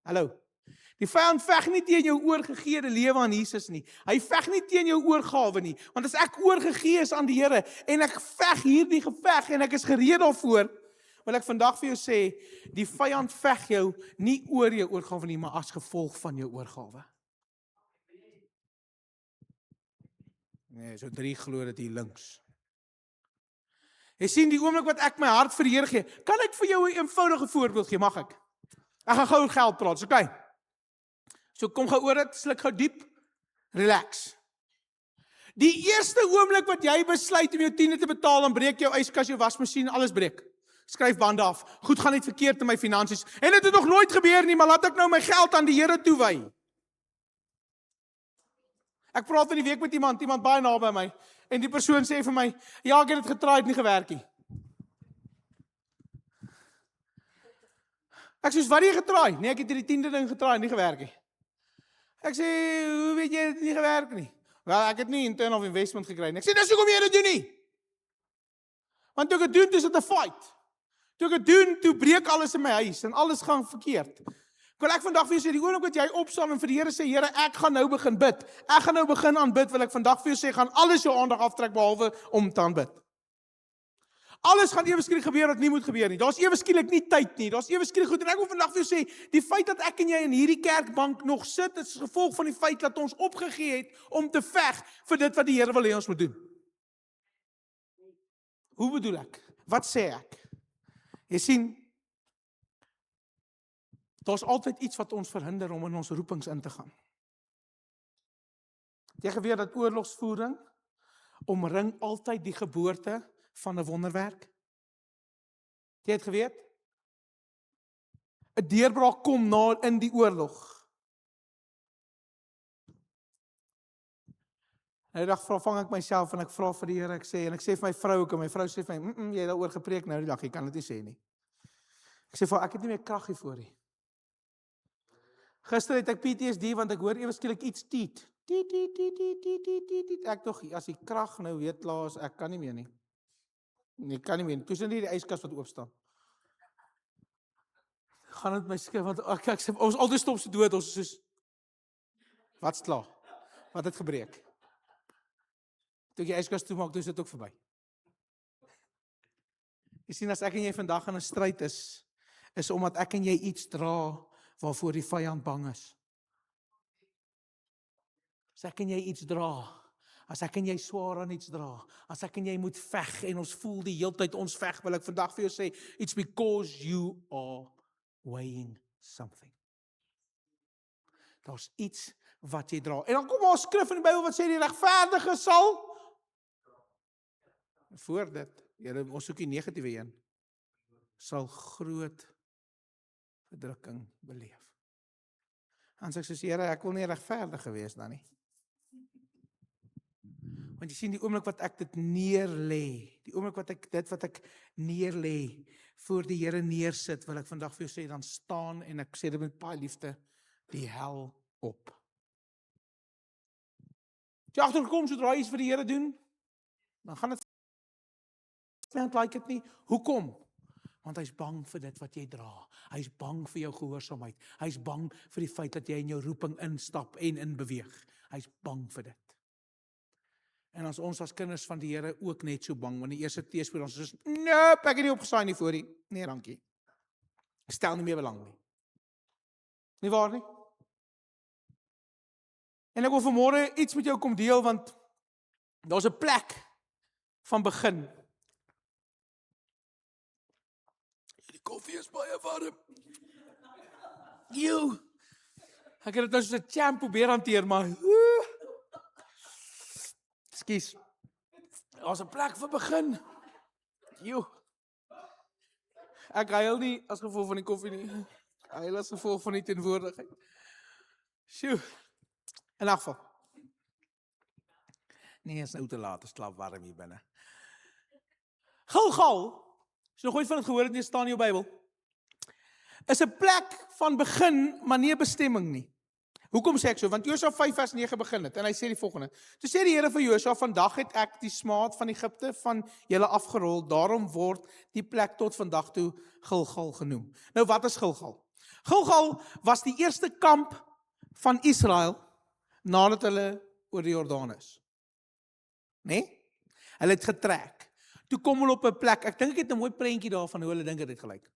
Hallo. Die vyand veg nie teen jou oorgegeede lewe aan Jesus nie. Hy veg nie teen jou oorgawe nie. Want as ek oorgegee is aan die Here en ek veg hierdie geveg en ek is gereed daarvoor, wil ek vandag vir jou sê, die vyand veg jou nie oor jou oorgawe nie, maar as gevolg van jou oorgawe. Nee, so 3 glo dit hier links. Jy sien die oomblik wat ek my hart vir die Here gee, kan ek vir jou 'n eenvoudige voorbeeld gee, mag ek? Ek gaan gou oor geld praat, so okay. So kom gou oor dit, sluk gou diep, relax. Die eerste oomblik wat jy besluit om jou 10de te betaal, dan breek jou yskas, jou wasmasjien, alles breek. Skryf bande af, goed gaan net verkeerd in my finansies, en dit het nog nooit gebeur nie, maar laat ek nou my geld aan die Here toewy. Ek praat in die week met iemand baie naby my, en die persoon sê vir my, ja, ek het dit getraai, het nie gewerk nie. Ek sê, wat het jy getraai? Nee, ek het hierdie 10de ding getraai, nie gewerk nie. Ek sê, hoe weet jy dit nie gewerk nie? Wel, ek het nie internal of investment gekry nie. Ek sê, dis hoekom jy dit doen nie. Want toe ek het doen, toe is dit 'n fight. Toe ek het doen, toe breek alles in my huis, en alles gaan verkeerd. Wil ek vandag vir jou sê, die oomblik wat jy opstaan en vir die Here sê, Here, ek gaan nou begin bid. Ek gaan nou begin aanbid, wil ek vandag vir jou sê, gaan alles jou aandag aftrek, behalwe om te aanbid. Alles gaan ewe skielik gebeur wat nie moet gebeur nie. Daar's ewe skielik nie tyd nie. Daar's ewe skielik goed. En ek wil vandag vir jou sê, die feit dat ek en jy in hierdie kerkbank nog sit, is gevolg van die feit dat ons opgegee het om te veg vir dit wat die Here wil hê ons moet doen. Hoe bedoel ek? Wat sê ek? Jy sien, daar's altyd iets wat ons verhinder om in ons roepings in te gaan. Het jy geweet dat oorlogsvoering omring altyd die geboorte van 'n wonderwerk? Het jy het geweet? 'n Deurbraak kom na in die oorlog. Nou dag vang ek myself en ek vra vir die Here, ek sê vir my vrou, en my vrou sê vir my, jy het daaroor gepreek nou die dag, jy kan dit nie sê nie. Ek sê vir haar, ek het nie meer krag hiervoor nie. Gister het ek PTSD, want ek hoor ewe skielik iets tiet. Ek tog, as die krag nou weet laas, ek kan nie meer nie. Nee, kan nie meer nie. Toe is nie die yskas wat oopstaan. Gaan dit my skryf, want ek sê, ons altyd stop se dood, ons is soos, wat's klaar? Wat het gebreek? Toe jy yskas toemaak, toe is dit ook verby. Jy sien, as ek en jy vandag in 'n stryd is omdat ek en jy iets dra, waarvoor die vyand bang is. As ek en jy iets dra, as ek en jy swaar aan iets dra, as ek en jy moet veg, en ons voel die heeltyd ons veg, wil ek vandag vir jou sê, it's because you are weighing something. Daar's iets wat jy dra. En dan kom daar 'n skrif in die Bybel wat sê, die regverdige sal, voor dit, ons soek die negatiewe een, sal groot verdrukking beleef. En sê ek soos, Here, ek wil nie regverdig gewees dan nie. Want jy sien, die oomblik wat ek dit neerlê, die oomblik wat ek neerlê, voor die Here neersit, wil ek vandag vir jou sê, dan staan, en ek sê dit met baie liefde, die hel op. As jy agterkom, sodra jy iets vir die Here doen, dan gaan dit, niemand like dit nie. Hoekom? Want hy's bang vir dit wat jy dra. Hy's bang vir jou gehoorsaamheid. Hy's bang vir die feit dat jy in jou roeping instap en inbeweeg. Hy's bang vir dit. En ons as kinders van die Here ook net so bang, want die eerste teespoor, ons is, nope, ek het nie opgesaai nie voor die, nee, dankie. Ek stel nie meer belang nie. Nie waar nie? En ek wil vanmôre iets met jou kom deel, want daar's 'n plek van begin. Die koffie is baie warm. Ew. Ek het dit nou soos 'n champ probeer hanteer, maar Ekskuus. Daar's 'n plek vir begin. Ew. Ek huil nie as gevolg van die koffie nie. Ek huil as gevolg van die teenwoordigheid. Sjoe. In elk geval. Nee, is nou te laat, is klaar warm hier binne. Gilgal, as jy nog ooit van dit gehoor het, nie staan in jou Bybel, is 'n plek van begin, maar nie 'n bestemming nie. Hoekom sê ek so? Want Josua 5 vers 9 begin het, en hy sê die volgende. Toe sê die Here vir Josua, vandag het ek die smaad van Egipte van julle afgerol, daarom word die plek tot vandag toe Gilgal genoem. Nou wat is Gilgal? Gilgal was die eerste kamp van Israel nadat hulle oor die Jordaan is. Nee? Hulle het getrek. Toe kom hulle op 'n plek. Ek dink ek het 'n mooi prentjie daarvan hoe hulle dink dit gelyk.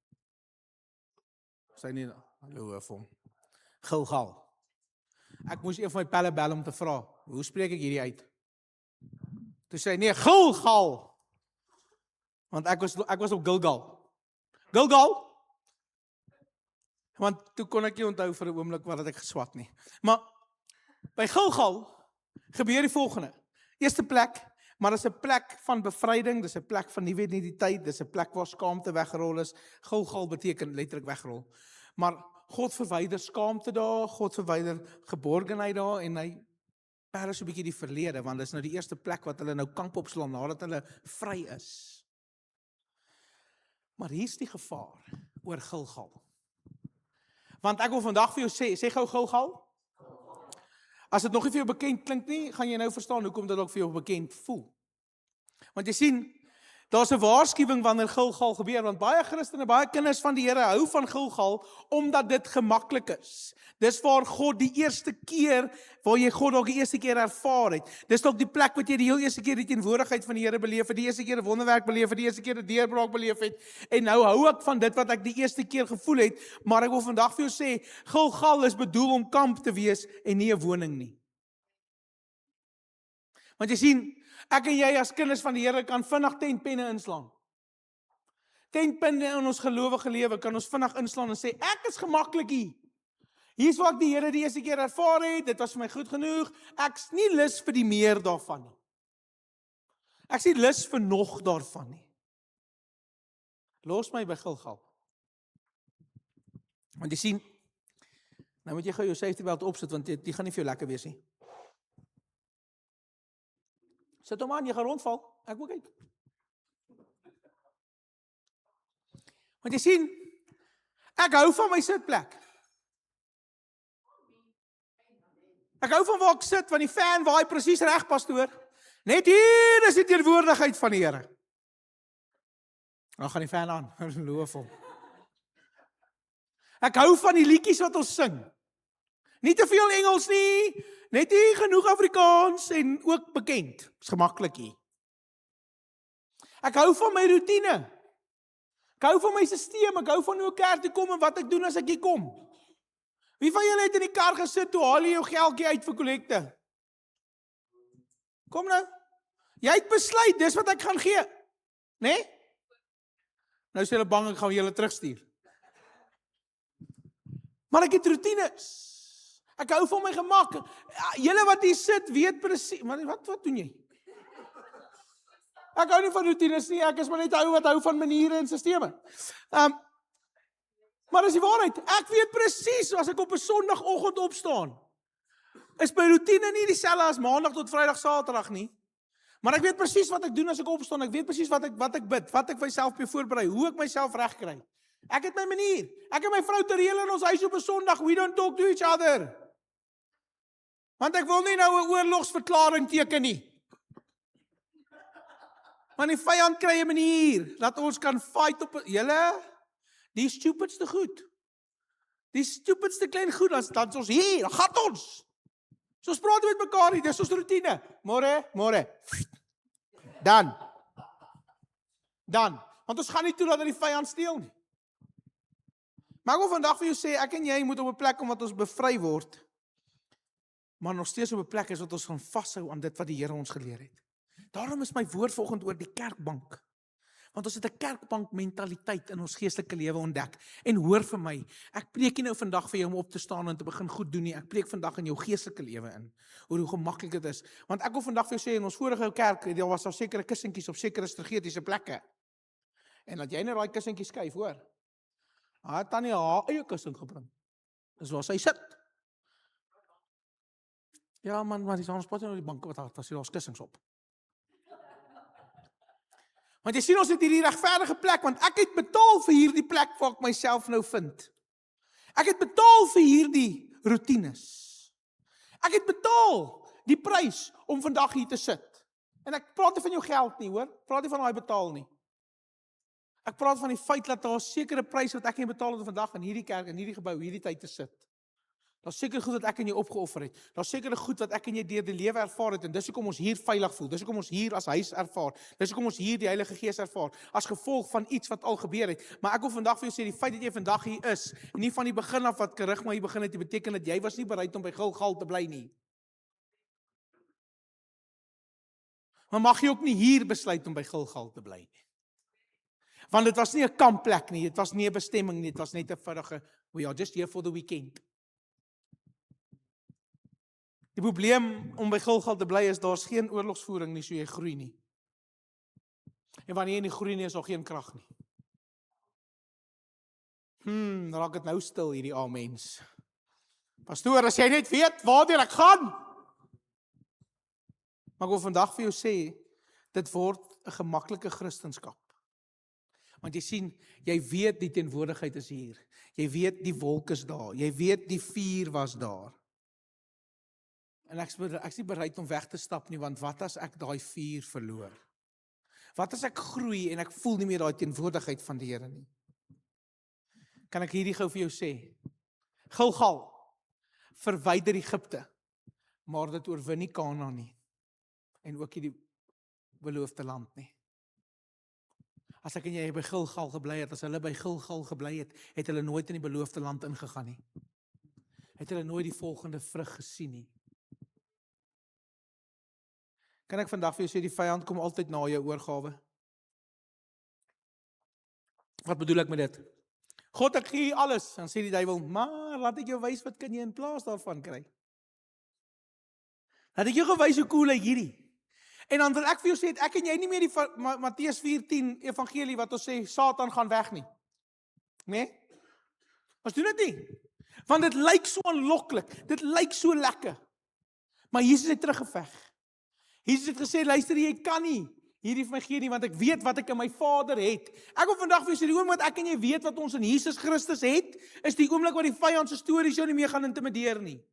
Sy nie hallo vir hom. Gilgal. Ek moes een van my pelle bel om te vra, hoe spreek ek hierdie uit? Toe sê hy, nee, Gilgal. Want ek was op Gilgal. Gilgal? Want toe kon ek nie onthou vir 'n oomblik wat ek geswat nie. Maar by Gilgal gebeur die volgende. Eerste plek, maar dis 'n plek van bevryding, dis 'n plek van nuwe identiteit, dis 'n plek waar skaamte weggerol is. Gilgal beteken letterlik wegrol. Maar God verwyder skaamte daar, God verwyder geborgenheid daar en hy per so 'n bietjie die verlede, want dis nou die eerste plek wat hulle nou kamp opslaan nadat hulle vry is. Maar hier's die gevaar oor Gilgal. Want ek wil vandag vir jou sê gou Gilgal. As dit nog nie vir jou bekend klink nie, gaan jy nou verstaan hoekom dit ook vir jou bekend voel. Want jy sien, daar's 'n waarskuwing wanneer Gilgal gebeur, want baie Christene, baie kinders van die Here hou van Gilgal, omdat dit gemaklik is. Dis waar God die eerste keer, waar jy God dalk die eerste keer ervaar het. Dis dalk die plek wat jy die heel eerste keer die teenwoordigheid van die Here beleef het, die eerste keer 'n wonderwerk beleef het, die eerste keer 'n deurbraak beleef het. En nou hou ek van dit wat ek die eerste keer gevoel het, maar ek wil vandag vir jou sê, Gilgal is bedoel om kamp te wees en nie 'n woning nie. Want jy sien, ek en jy as kinders van die Here kan vinnig tentpenne inslaan. Tentpenne in ons gelowige lewe kan ons vinnig inslaan en sê, ek is gemaklik hier. Hier's wat ek die Here die eerste keer ervaar het, dit was vir my goed genoeg, ek's nie lus vir die meer daarvan nie. Ek's nie lus vir nog daarvan nie. Los my by Gilgal. Want jy sien, nou moet jy gou jou safety belt opsit, want die gaan nie vir jou lekker wees nie. Sit hom aan, jy gaan rondval. Ek wil kyk. Want jy sien, ek hou van my sitplek. Ek hou van waar ek sit, want die fan waai presies reg, pastoor. Net hier is die teenwoordigheid van die Here. Dan gaan die fan aan, loof hom. Ek hou van die liedjies wat ons sing. Nie te veel Engels nie, net nie genoeg Afrikaans en ook bekend. Is gemaklik hier. Ek hou van my roetine. Ek hou van my stelsel, ek hou van hoe kerk toe kom en wat ek doen as ek hier kom. Wie van julle het in die kar gesit, toe haal jy jou geldjie uit vir kollekte? Kom nou. Jy het besluit, dis wat ek gaan gee. Nee? Nou is julle bang, ek gaan julle terugstuur. Maar ek het roetines. Ek hou van my gemak. Julle wat hier sit, weet presies, maar wat doen jy? Ek hou nie van roetines nie, ek is maar net ou wat hou van maniere en sisteme. Maar dis die waarheid, ek weet presies, as ek op 'n Sondagoggend opstaan, is my roetine nie dieselfde as Maandag tot Vrydag, Saterdag nie. Maar ek weet presies wat ek doen as ek opstaan, ek weet presies wat ek bid, wat ek myself voorberei, hoe ek myself regkry. Ek het my manier. Ek en my vrou Terele in ons huis op 'n Sondag, we don't talk to each other. Want ek wil nie nou 'n oorlogsverklaring teken nie. Want die vyand kry 'n manier dat ons kan fight op julle die stupidste goed. Die stupidste klein goed, dan ons hier, dan gat ons. So ons praat met mekaar nie, dis ons roetine. Môre. Dan. Want ons gaan nie toe dat die vyand steel nie. Maar ek wil vandag vir jou sê, ek en jy moet op 'n plek kom wat ons bevry word, maar nog steeds op 'n plek is wat ons gaan vashou aan dit wat die Here ons geleer het. Daarom is my woord vanoggend oor die kerkbank. Want ons het 'n kerkbank mentaliteit in ons geestelike lewe ontdek. En hoor vir my, ek preek nie nou vandag vir jou om op te staan en te begin goed doen nie. Ek preek vandag in jou geestelike lewe in, oor hoe gemaklik dit is. Want ek wil vandag vir jou sê, in ons vorige kerk, daar was daar sekere kussentjies op sekere strategiese plekke. En dat jy net daai kussentjies skuif, hoor. Haar tannie haar eie kussing gebring. Dis waar sy sit. Ja man, maar dis ons pot nou die banke wat daar was kussings op. Want jy sien ons het hierdie regverdige plek, want ek het betaal vir hierdie plek waar ek myself nou vind. Ek het betaal vir hierdie roetines. Ek het betaal die prys om vandag hier te sit. En ek praat nie van jou geld nie, hoor. Praat nie van daai betaal nie. Ek praat van die feit dat daar 'n sekere prys wat ek en jy betaal het vandag in hierdie kerk, in hierdie gebou, hierdie tyd te sit. Daar's seker goed wat ek en jy opgeoffer het. Daar's seker goed wat ek en jy deur die lewe ervaar het en dis hoekom ons hier veilig voel. Dis hoekom ons hier as huis ervaar. Dis hoekom ons hier die Heilige Gees ervaar as gevolg van iets wat al gebeur het. Maar ek wil vandag vir jou sê die feit dat jy vandag hier is, nie van die begin af wat kerigma hier begin het, dit beteken dat jy was nie bereid om by Gilgal te bly nie. Maar mag jy ook nie hier besluit om by Gilgal te bly nie. Want dit was nie 'n kampplek nie, dit was nie 'n bestemming nie, dit was net 'n vinnige, we are just here for the weekend. Die probleem om by Gilgal te bly is, daar's geen oorlogsvoering nie, so jy groei nie. En wanneer jy nie groei nie, is daar geen krag nie. Raak dit nou stil hierdie amens. Pastoor, as jy net weet waartoe ek gaan. Maar ek wil vandag vir jou sê, dit word 'n gemaklike Christendom. Want jy sien, jy weet die teenwoordigheid is hier. Jy weet die wolk is daar. Jy weet die vuur was daar. En ek is nie bereid om weg te stap nie, want wat as ek daai vuur verloor? Wat as ek groei en ek voel nie meer daai teenwoordigheid van die Here nie? Kan ek hierdie gou vir jou sê? Gilgal, verwyder Egipte, maar dit oorwin nie Kanaan nie. En ook nie die beloofde land nie. As ek en jy by Gilgal gebly het, as hulle by Gilgal gebly het, het hulle nooit in die beloofde land ingegaan nie. Het hulle nooit die volgende vrug gesien nie. Kan ek vandag vir jou sê, die vyand kom altyd na jou oorgawe? Wat bedoel ek met dit? God, ek gee alles, dan sê die duiwel, maar laat ek jou wys wat kan jy in plaas daarvan kry. Laat ek jou gewys hoe cool hy hierdie. En dan wil ek vir jou sê, ek en jy nie meer die Matteus 4:10 evangelie wat ons sê, Satan gaan weg nie. Nee? Ons doen dit nie. Want dit lyk so aanloklik, dit lyk so lekker. Maar Jesus het teruggeveg. Jesus het gesê, luister, jy kan nie hierdie vir my gee nie, want ek weet wat ek in my Vader het. Ek wil vandag vir jou sê, die oomblik wat ek en jy weet wat ons in Jesus Christus het, is die oomblik wat die vyand se stories jou nie meer gaan intimideer nie.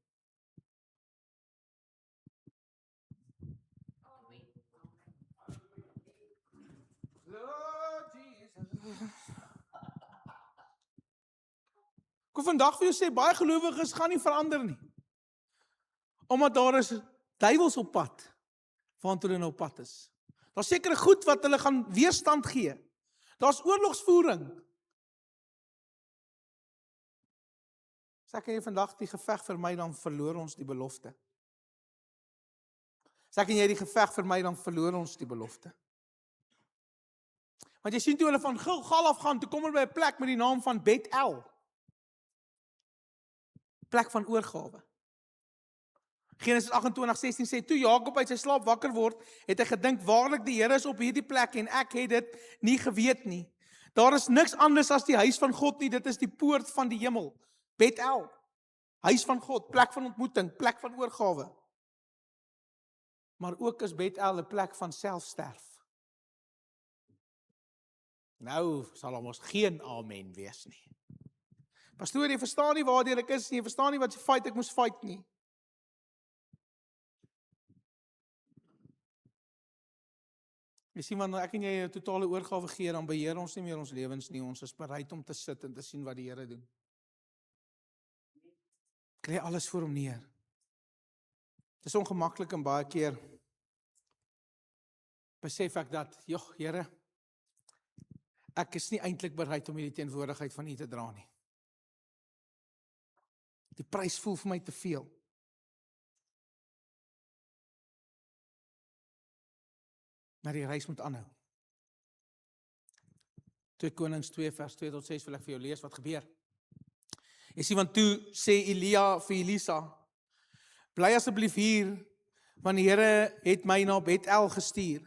Ek wil vandag vir jou sê, baie gelowiges gaan nie verander nie. Omdat daar is duiwels op pad, waantoe hulle nou op pad is. Daar's sekere goed wat hulle gaan weerstand gee. Daar's oorlogsvoering. As ek en jy vandag die geveg vermy, dan verloor ons die belofte. As ek en jy die geveg vermy, dan verloor ons die belofte. Want jy sien toe hulle van Gilgal af gaan, toe kom hulle by 'n plek met die naam van Bet-El. Plek van oorgawe. Genesis 28:16 sê, toe Jakob uit sy slaap wakker word, het hy gedink, waarlik die Here is op hierdie plek en ek het dit nie geweet nie. Daar is niks anders as die huis van God nie, dit is die poort van die hemel. Bet-El, huis van God, plek van ontmoeting, plek van oorgawe. Maar ook is Bet-El 'n plek van selfsterf. Nou sal hom ons geen amen wees nie. Pastoor, jy verstaan nie waar ek is nie, jy verstaan nie wat se fight ek moes fight nie. Jy sien, wanneer ek en jy 'n totale oorgawe gee, dan beheer ons nie meer ons lewens nie, ons is bereid om te sit en te sien wat die Here doen. Kry alles voor hom neer. Dit is ongemaklik en baie keer besef ek dat, joh, Here, ek is nie eintlik bereid om hierdie teenwoordigheid van U te dra nie. Die prys voel vir my te veel. Maar die reis moet aanhou. 2 Konings 2 vers 2 tot 6 wil ek vir jou lees wat gebeur. Jy sien, want toe sê Elia vir Elisa, bly asseblief hier, want die Here het my na Bet-El gestuur.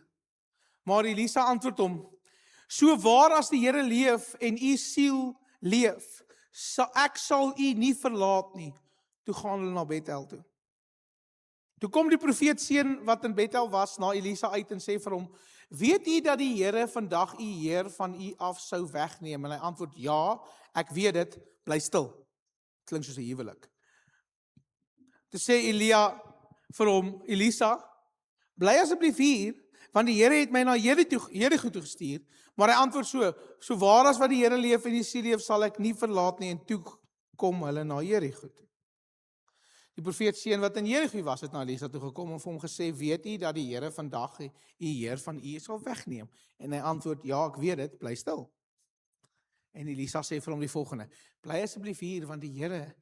Maar Elisa antwoord hom, so waar as die Here leef en u siel leef, ek sal u nie verlaat nie. Toe gaan hulle na Bet-El toe. Toe kom die profeetseun wat in Bet-El was na Elisa uit en sê vir hom, weet u dat die Here vandag u heer van u af sou wegneem? En hy antwoord, ja, ek weet dit, bly stil. Klink soos 'n huwelik. Toe sê Elia vir hom, Elisa, bly asseblief hier, want die Here het my na Jerigo toe gestuur, maar hy antwoord so waar as wat die Here leef en die siel leef, sal ek nie verlaat nie, en toe kom hulle na Jerigo toe. Die profeet seun wat in Jerigo was, het na Elisa toe gekom en vir hom gesê, weet u dat die Here vandag u heer van u sal wegneem? En hy antwoord, ja, ek weet dit, bly stil. En Elisa sê vir hom die volgende, bly asseblief hier, want die Here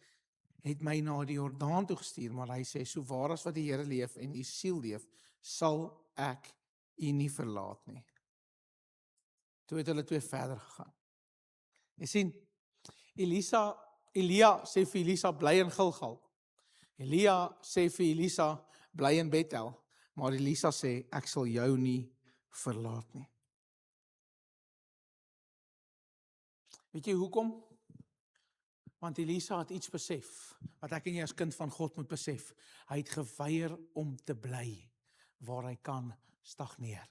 het my na die Jordaan toe gestuur, maar hy sê, so waar as wat die Here leef en u siel leef, sal ek u nie verlaat nie. Toe het hulle twee verder gegaan. Jy sien, Elia sê vir Elisa, bly in Gilgal. Elia sê vir Elisa, bly in Bethel, maar Elisa sê, ek sal jou nie verlaat nie. Weet jy hoekom? Want Elisa het iets besef, wat ek en jy as kind van God moet besef. Hy het geweier om te bly, waar hy kan stagneer.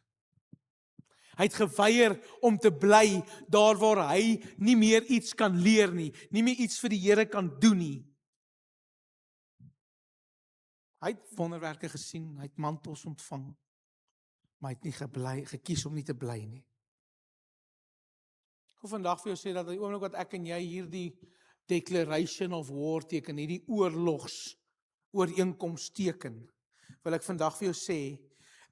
Hy het geweier om te bly, daar waar hy nie meer iets kan leer nie meer iets vir die Here kan doen nie. Hy het wonderwerke gesien, hy het mantels ontvang, maar hy het nie gekies om nie te bly nie. Ek wil vandag vir jou sê dat die oomblik wat ek en jy hierdie declaration of war teken, hierdie ooreenkoms teken, wil ek vandag vir jou sê,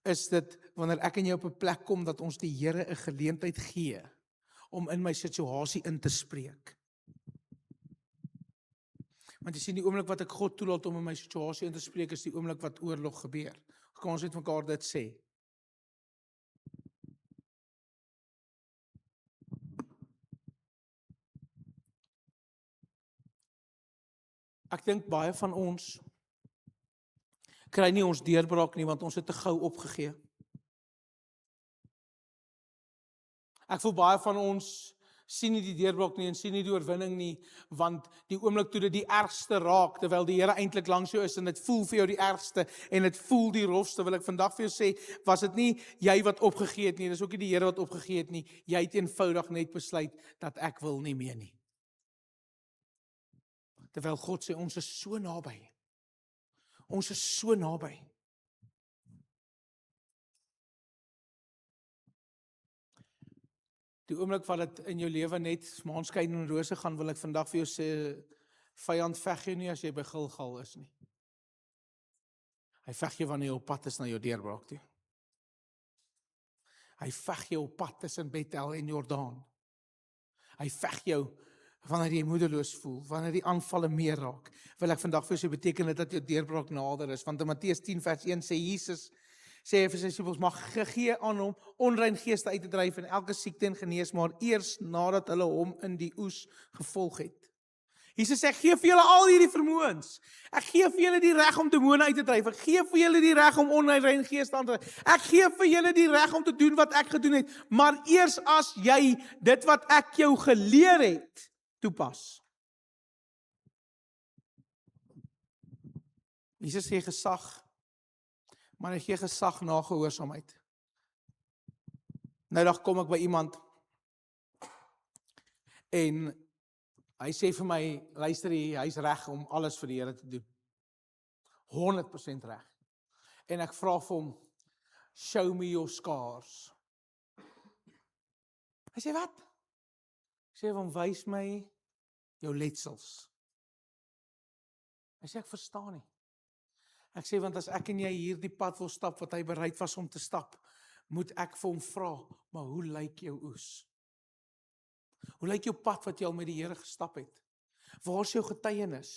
is dit wanneer ek en jy op 'n plek kom dat ons die Here 'n geleentheid gee om in my situasie in te spreek. Want jy sien, die oomblik wat ek God toelaat om in my situasie in te spreek, is die oomblik wat oorlog gebeur. Kom ons net mekaar dit sê. Ek dink baie van ons kry nie ons deurbraak nie, want ons het te gou opgegee. Ek voel baie van ons sien nie die deurbraak nie en sien nie die oorwinning nie, want die oomblik toe dit die ergste raak, terwyl die Here eintlik langs jou is en dit voel vir jou die ergste en dit voel die rofste, wil ek vandag vir jou sê, was dit nie jy wat opgegee het nie, dis ook nie die Here wat opgegee het nie, jy het eenvoudig net besluit dat ek wil nie meer nie. Terwyl God sê, ons is so naby. Ons is so naby. Die oomblik wat dit in jou lewe net maanskyn en rose gaan, wil ek vandag vir jou sê, vyand veg jou nie as jy by Gilgal is nie. Hy veg jou wanneer jy op pad is na jou deurbraak toe. Hy veg jou op pad tussen Bethel en Jordaan. Hy veg jou wanneer jy moedeloos voel, wanneer die aanvalle meer raak, wil ek vandag vir jou sê, beteken dit dat jou deurbraak nader is, want in Matteus 10 vers 1 sê Jesus, sê hy vir sy disippels, mag gegee aan hom onrein geeste uit te dryf en elke siekte en genees, maar eers nadat hulle hom in die oes gevolg het. Jesus sê, ek gee vir julle al hierdie vermoëns, ek gee vir julle die reg om demone uit te dryf, ek gee vir julle die reg om onrein geeste aan te dryf, ek gee vir julle die reg om te doen wat ek gedoen het, maar eers as jy dit wat ek jou geleer het, toepas. Jesus gee gesag, maar hy gee gesag na gehoorsaamheid. Nou dag kom ek by iemand en hy sê vir my, luister hy is reg om alles vir die Here te doen. 100% reg. En ek vra vir hom, show me your scars. Hy sê wat? Ek sê vir hom, wys my jou letsels. Hy sê, ek verstaan nie. Ek sê, want as ek en jy hierdie pad wil stap, wat hy bereid was om te stap, moet ek vir hom vra, maar hoe lyk jou oes? Hoe lyk jou pad wat jy al met die Here gestap het? Waar is jou getuienis?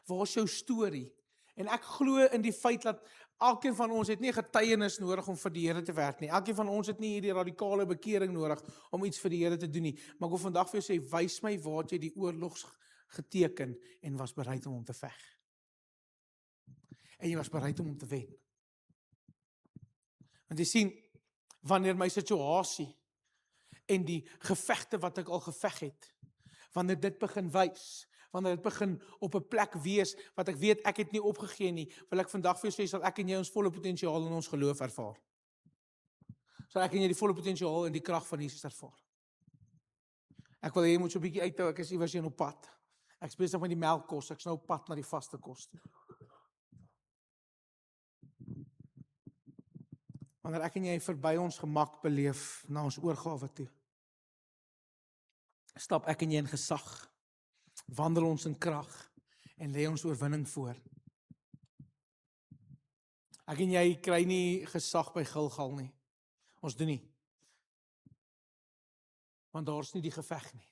Waar is jou storie? En ek glo in die feit dat elkeen van ons het nie getuienis nodig om vir die Here te werk nie. Elkeen van ons het nie hierdie radikale bekering nodig om iets vir die Here te doen nie. Maar ek wil vandag vir jou sê, wys my waar jy die oorlogs geteken en was bereid om te veg. En jy was bereid om te wen. Want jy sien, wanneer my situasie en die gevegte wat ek al geveg het, wanneer dit begin wys, wanneer dit begin op 'n plek wees, wat ek weet ek het nie opgegee nie, wil ek vandag vir jou sê, sal ek en jy ons volle potensiaal in ons geloof ervaar. Sal ek en jy die volle potensiaal in die krag van Jesus ervaar. Ek wil hê jy moet so 'n bietjie uithou, ek is iewers hier op pad. Ek is besig met die melkkos, ek is nou op pad na die vaste kos toe. Wanneer ek en jy verby ons gemak beleef na ons oorgawe toe, stap ek en jy in gesag, wandel ons in krag en lê ons oorwinning voor. Ek en jy kry nie gesag by Gilgal nie. Ons doen nie. Want daar's nie die geveg nie.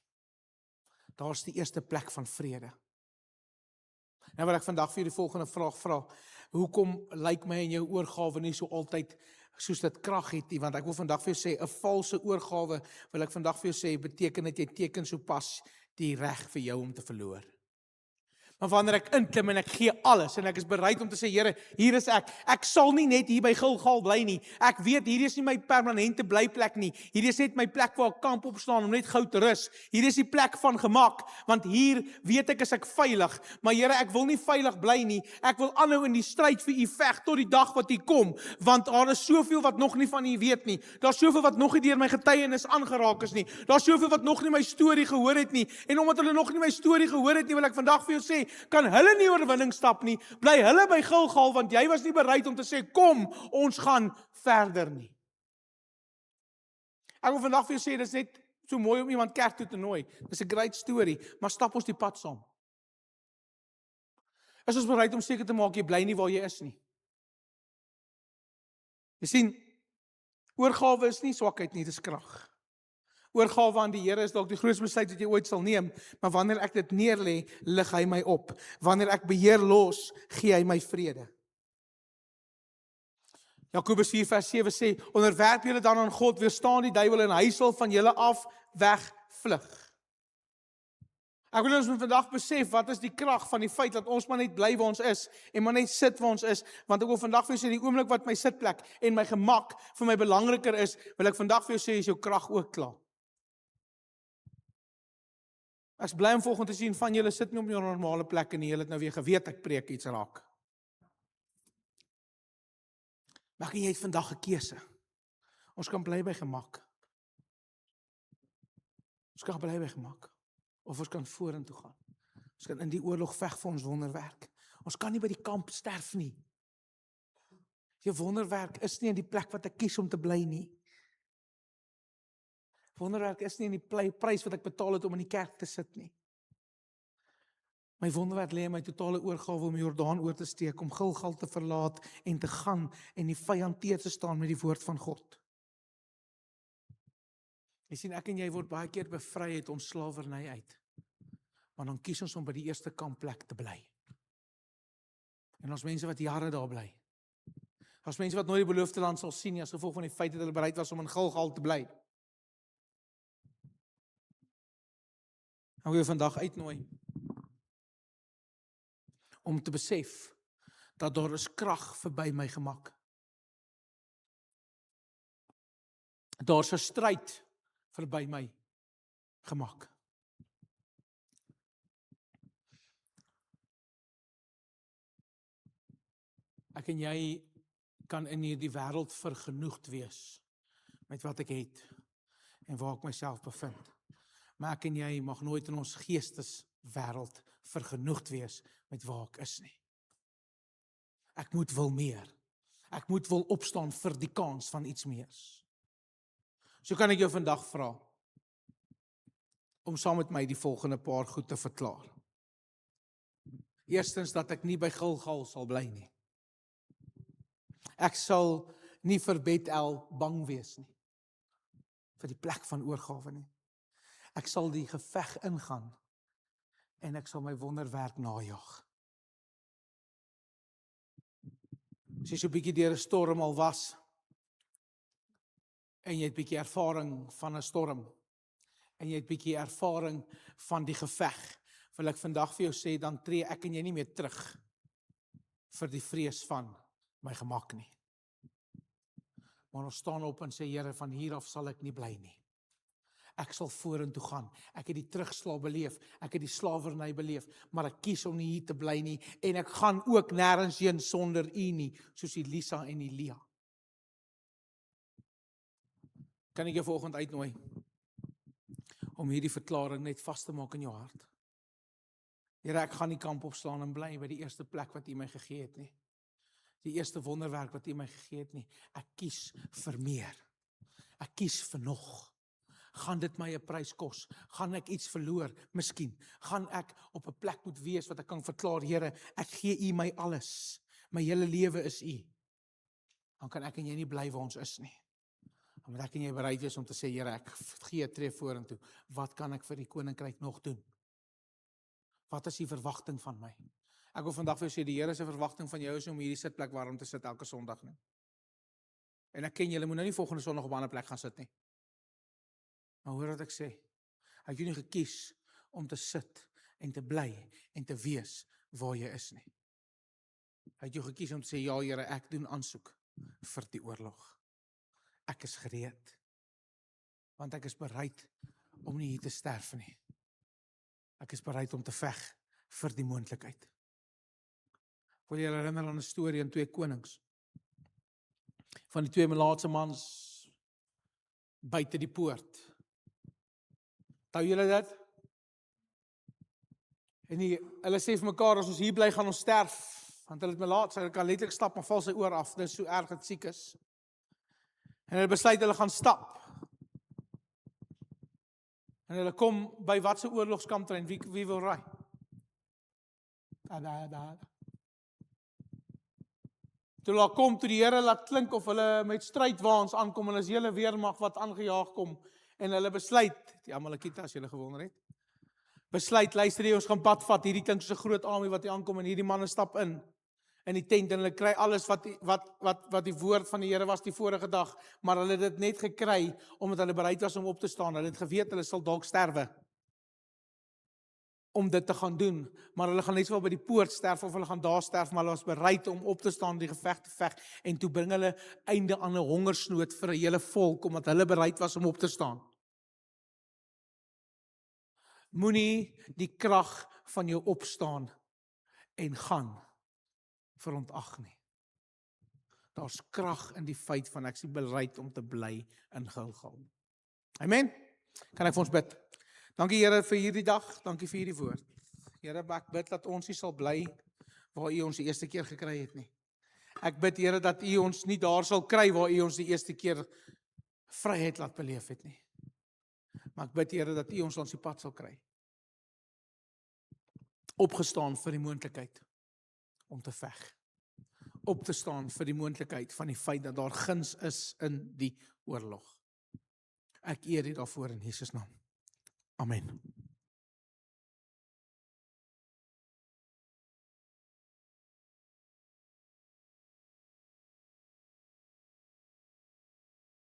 Daar's die eerste plek van vrede. Nou wil ek vandag vir julle die volgende vraag vra. Hoekom lyk my en jou oorgawe nie so altyd soos dit krag het nie? Want ek wil vandag vir jou sê, 'n valse oorgawe, wil ek vandag vir jou sê, beteken dat jy teken sopas die reg vir jou om te verloor. Maar wanneer ek inklim en ek gee alles en ek is bereid om te sê, Here, hier is ek sal nie net hier by Gilgal bly nie. Ek weet hier is nie my permanente blyplek nie. Hier is net my plek waar ek kamp opstaan om net gou te rus. Hier is die plek van gemak, want hier weet ek is ek veilig. Maar Here, ek wil nie veilig bly nie. Ek wil aanhou in die stryd vir U veg tot die dag wat U kom, want daar is soveel wat nog nie van U weet nie. Daar's soveel wat nog nie deur my getuienis aangeraak is nie. Daar's soveel wat nog nie my storie gehoor het nie. En omdat hulle nog nie my storie gehoor het nie, wil ek vandag vir jou sê, kan hulle nie oorwinning stap nie, bly hulle by Gilgal, want jy was nie bereid om te sê, kom, ons gaan verder nie. Ek wil vandag vir jou sê, dit is net so mooi om iemand kerk toe te nooi, dit is 'n great story, maar stap ons die pad saam. Is ons bereid om seker te maak, jy bly nie waar jy is nie. Jy sien, oorgawe is nie swakheid nie, dit is krag. Oorgawe aan die Here is dalk die grootste besluit wat jy ooit sal neem, maar wanneer ek dit neerlê, lig hy my op. Wanneer ek beheer los, gee hy my vrede. Jakobus 4:7 sê, onderwerp julle dan aan God, weerstaan die duiwel en hy sal van julle af wegvlug. Ek wil ons vandag besef, wat is die krag van die feit dat ons maar net bly waar ons is, en maar net sit waar ons is, want ek wil vandag vir jou sê, die oomblik wat my sitplek en my gemak vir my belangriker is, wil ek vandag vir jou sê, is jou krag ook klaar. Ek is bly om volgende te sien, van julle sit nie op jou normale plek en julle het nou weer geweet, ek preek iets raak. Maar jy het vandag 'n keuse. Ons kan bly by gemak. Ons kan bly by gemak. Of ons kan vorentoe gaan. Ons kan in die oorlog veg vir ons wonderwerk. Ons kan nie by die kamp sterf nie. Jou wonderwerk is nie in die plek wat ek kies om te bly nie. Wonderwerk is nie in die prys wat ek betaal het om in die kerk te sit nie. My wonderwerk lê in my totale oorgawe om die Jordaan oor te steek, om Gilgal te verlaat en te gaan en die vyand teë te staan met die woord van God. Jy sien, ek en jy word baie keer bevry uit ons slawerny uit. Maar dan kies ons om by die eerste kampplek te bly. En ons mense wat jare daar bly. Ons mense wat nooit die beloofde land sal sien nie, as gevolg van die feit dat hulle bereid was om in Gilgal te bly. Ek wil jou vandag uitnooi om te besef dat daar is krag verby my gemak. Daar's 'n stryd verby my gemak. Ek en jy kan in hierdie wêreld vergenoegd wees met wat ek het en waar ek myself bevind. Maar ek en jy mag nooit in ons geesteswêreld vergenoegd wees met waar ek is nie. Ek moet wil meer. Ek moet wil opstaan vir die kans van iets meer. So kan ek jou vandag vra om saam met my die volgende paar goed te verklaar. Eerstens, dat ek nie by Gilgal sal bly nie. Ek sal nie vir Bethel bang wees nie, vir die plek van oorgawe nie. Ek sal die geveg ingaan en ek sal my wonderwerk najag. As jy so 'n bietjie deur 'n storm al was en jy het bietjie ervaring van 'n storm en jy het bietjie ervaring van die geveg, wil ek vandag vir jou sê, dan tree ek en jy nie meer terug vir die vrees van my gemak nie. Maar ons staan op en sê, Here, van hier af sal ek nie bly nie. Ek sal vorentoe gaan. Ek het die terugslag beleef, ek het die slawerny beleef, maar ek kies om nie hier te bly nie, en ek gaan ook nêrens heen sonder U nie, soos Elisa en Elia. Kan ek jou vanoggend uitnooi om hierdie verklaring net vas te maak in jou hart? Here, ek gaan nie kamp opslaan en bly by die eerste plek wat U my gegee het nie. die eerste wonderwerk wat U my gegee het nie. Ek kies vir meer. Ek kies vir nog. Gaan dit my 'n prys kos? Gaan ek iets verloor? Miskien. Gaan ek op 'n plek moet wees wat ek kan verklaar, Here, ek gee U my alles. My hele lewe is U. Dan kan ek en jy nie bly waar ons is nie. Dan moet ek en jy bereid wees om te sê, Here, ek gee 'n tree vorentoe. Wat kan ek vir die koninkryk nog doen? Wat is die verwagting van my? Ek wil vandag vir jou sê, die Here se verwagting van jou is om hierdie sitplek warm te sit elke Sondag nie. En ek ken julle moet nou nie volgende Sondag op 'n ander plek gaan sit nie. Maar hoor wat ek sê. Hy het jou nie gekies om te sit en te bly en te wees waar jy is nie. Hy het jou gekies om te sê, ja Here, ek doen aansoek vir die oorlog. Ek is gereed. Want ek is bereid om nie hier te sterf nie. Ek is bereid om te veg vir die moontlikheid. Ek wil julle herinner aan 'n storie in 2 Konings. Van die 2 melaatse mans buite die poort. Onthou julle dit? En hulle sê vir mekaar, as ons hier bly, gaan ons sterf. Want hulle het melaats, hulle kan letterlik stap, maar val sy oor af. Dis so erg het siek is. En hulle besluit, hulle gaan stap. En hulle kom by watse oorlogskamptrein, wie wil ry? Toe hulle kom, toe die Here laat klink of hulle met strydwaans aankom, en is hele weermag wat aangejaag kom, en hulle besluit, die Amalekite as julle gewonder het, besluit, luister jy, ons gaan pad vat, hierdie klink soos 'n groot army wat hier aankom, en hierdie manne stap in die tent, en hulle kry alles wat die woord van die Here was die vorige dag, maar hulle het dit net gekry, omdat hulle bereid was om op te staan, hulle het geweet, hulle sal dalk sterwe, om dit te gaan doen, maar hulle gaan net wel by die poort sterf, of hulle gaan daar sterf, maar hulle was bereid om op te staan, die geveg te veg, en toe bring hulle einde aan 'n hongersnood vir 'n hele volk, omdat hulle bereid was om op te staan. Moenie die krag van jou opstaan en gaan verontag nie. Daar's krag in die feit van ek is bereid om te bly in Gilgal. Amen. Kan ek vir ons bid? Dankie Here vir hierdie dag, dankie vir hierdie woord. Here, ek bid dat ons nie sal bly waar U ons die eerste keer gekry het nie. Ek bid Here dat U ons nie daar sal kry waar U ons die eerste keer vryheid laat beleef het nie. Maar ek bid Here dat U ons langs die pad sal kry. Opgestaan vir die moontlikheid om te veg. Op te staan vir die moontlikheid van die feit dat daar guns is in die oorlog. Ek eer U daarvoor in Jesus naam. Amen.